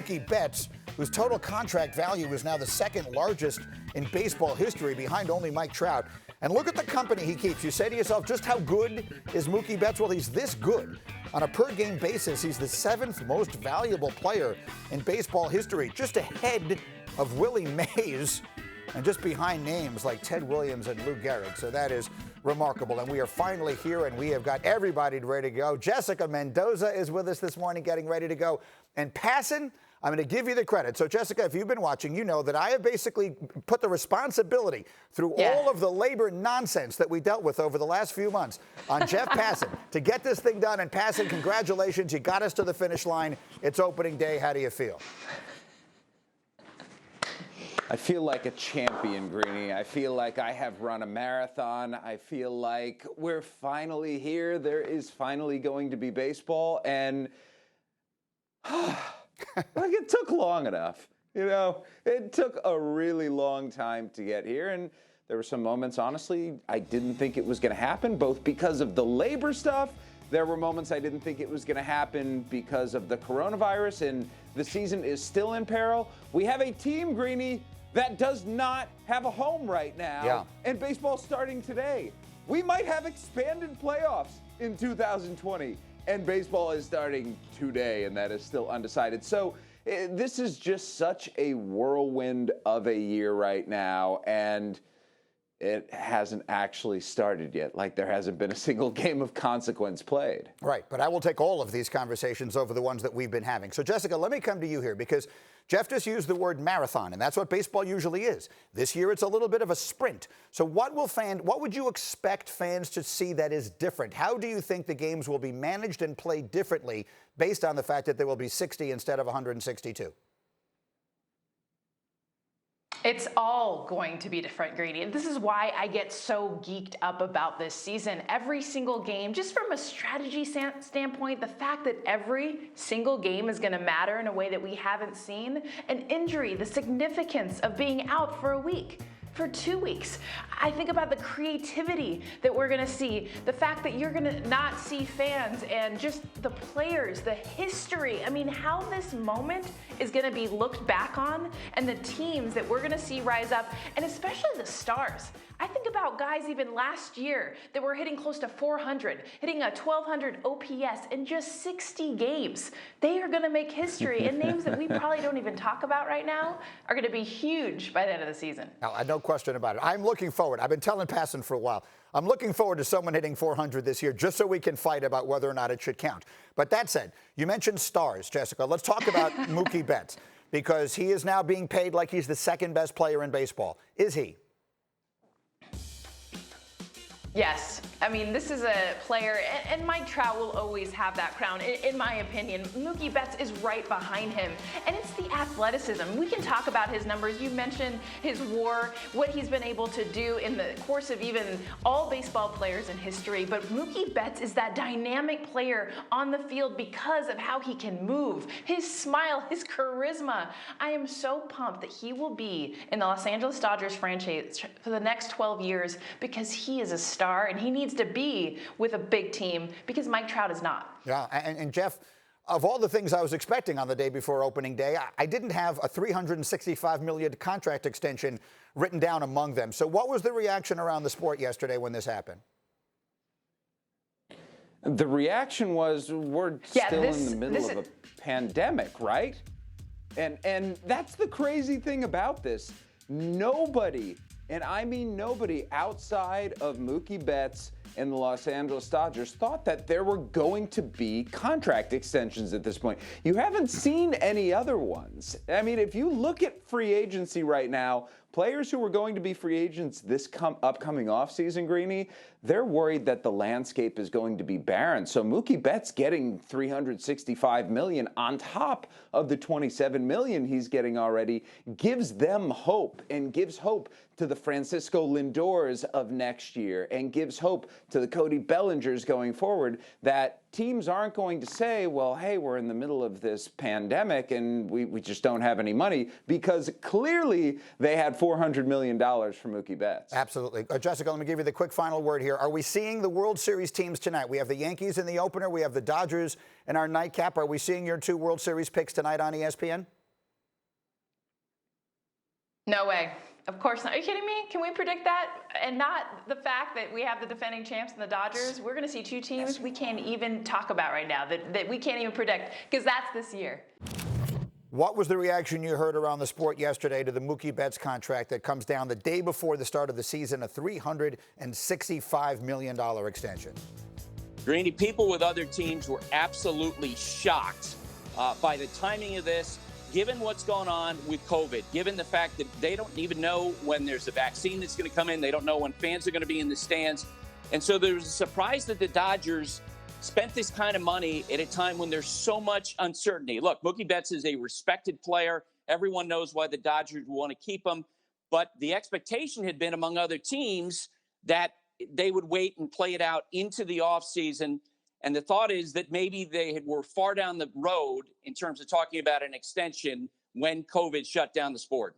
Mookie Betts, whose total contract value is now the second largest in baseball history, behind only Mike Trout. And look at the company he keeps. You say to yourself, just how good is Mookie Betts? Well, he's this good. On a per-game basis, he's the seventh most valuable player in baseball history, just ahead of Willie Mays and just behind names like Ted Williams and Lou Gehrig. So that is remarkable. And we are finally here, and we have got everybody ready to go. Jessica Mendoza is with us this morning, getting ready to go. And Passan, I'm going to give you the credit. So, Jessica, if you've been watching, you know that I have basically put the responsibility through all of the labor nonsense that we dealt with over the last few months on Jeff Passan to get this thing done. And Passan, congratulations. You got us to the finish line. It's opening day. How do you feel? I feel like a champion, Greeny. I feel like I have run a marathon. I feel like we're finally here. There is finally going to be baseball. And like it took long enough. You know, it took a really long time to get here. And there were some moments, honestly, I didn't think it was going to happen, both because of the labor stuff. There were moments I didn't think it was going to happen because of the coronavirus. And the season is still in peril. We have a team, Greeny, that does not have a home right now. Yeah. And baseball's starting today. We might have expanded playoffs in 2020. And baseball is starting today, and that is still undecided. So this is just such a whirlwind of a year right now, and it hasn't actually started yet. Like, there hasn't been a single game of consequence played. Right, but I will take all of these conversations over the ones that we've been having. So, Jessica, let me come to you here, because Jeff just used the word marathon, and that's what baseball usually is. This year, it's a little bit of a sprint. So what would you expect fans to see that is different? How do you think the games will be managed and played differently based on the fact that there will be 60 instead of 162? It's all going to be different, Greeny. This is why I get so geeked up about this season. Every single game, just from a strategy standpoint, the fact that every single game is going to matter in a way that we haven't seen. An injury, the significance of being out for a week, for 2 weeks. I think about the creativity that we're going to see, the fact that you're going to not see fans, and just the players, the history. I mean, how this moment is going to be looked back on, and the teams that we're going to see rise up, and especially the stars. I think about guys even last year that were hitting close to 400, hitting a 1,200 OPS in just 60 games. They are going to make history, and names that we probably don't even talk about right now are going to be huge by the end of the season. No question about it. I'm looking forward. I've been telling Passan for a while. I'm looking forward to someone hitting 400 this year, just so we can fight about whether or not it should count. But that said, you mentioned stars, Jessica. Let's talk about Mookie Betts, because he is now being paid like he's the second best player in baseball. Is he? Yes. I mean, this is a player, and Mike Trout will always have that crown, in my opinion. Mookie Betts is right behind him, and it's the athleticism. We can talk about his numbers. You mentioned his WAR, what he's been able to do in the course of even all baseball players in history, but Mookie Betts is that dynamic player on the field because of how he can move, his smile, his charisma. I am so pumped that he will be in the Los Angeles Dodgers franchise for the next 12 years, because he is a star, and he needs to be with a big team, because Mike Trout is not. Yeah, and Jeff, of all the things I was expecting on the day before opening day, I didn't have a $365 million contract extension written down among them. So what was the reaction around the sport yesterday when this happened? The reaction was, we're still in the middle of a pandemic, right? And that's the crazy thing about this. Nobody, and I mean nobody, outside of Mookie Betts and the Los Angeles Dodgers thought that there were going to be contract extensions at this point. You haven't seen any other ones. I mean, if you look at free agency right now, players who are going to be free agents this upcoming offseason, Greeny, they're worried that the landscape is going to be barren. So Mookie Betts getting $365 million on top of the $27 million he's getting already gives them hope, and gives hope to the Francisco Lindors of next year, and gives hope to the Cody Bellingers going forward, that teams aren't going to say, well, hey, we're in the middle of this pandemic and we just don't have any money, because clearly they had $400 million for Mookie Betts. Absolutely. Jessica, let me give you the quick final word here. Are we seeing the World Series teams tonight? We have the Yankees in the opener. We have the Dodgers in our nightcap. Are we seeing your two World Series picks tonight on ESPN? No way. Of course not. Are you kidding me? Can we predict that? And not the fact that we have the defending champs and the Dodgers. We're going to see two teams we can't even talk about right now, that we can't even predict, because that's this year. What was the reaction you heard around the sport yesterday to the Mookie Betts contract that comes down the day before the start of the season, a $365 million extension? Greeny, people with other teams were absolutely shocked by the timing of this. Given what's going on with COVID, given the fact that they don't even know when there's a vaccine that's going to come in, they don't know when fans are going to be in the stands. And so there was a surprise that the Dodgers spent this kind of money at a time when there's so much uncertainty. Look, Mookie Betts is a respected player. Everyone knows why the Dodgers want to keep him. But the expectation had been among other teams that they would wait and play it out into the offseason. And the thought is that maybe they were far down the road in terms of talking about an extension when COVID shut down the sport.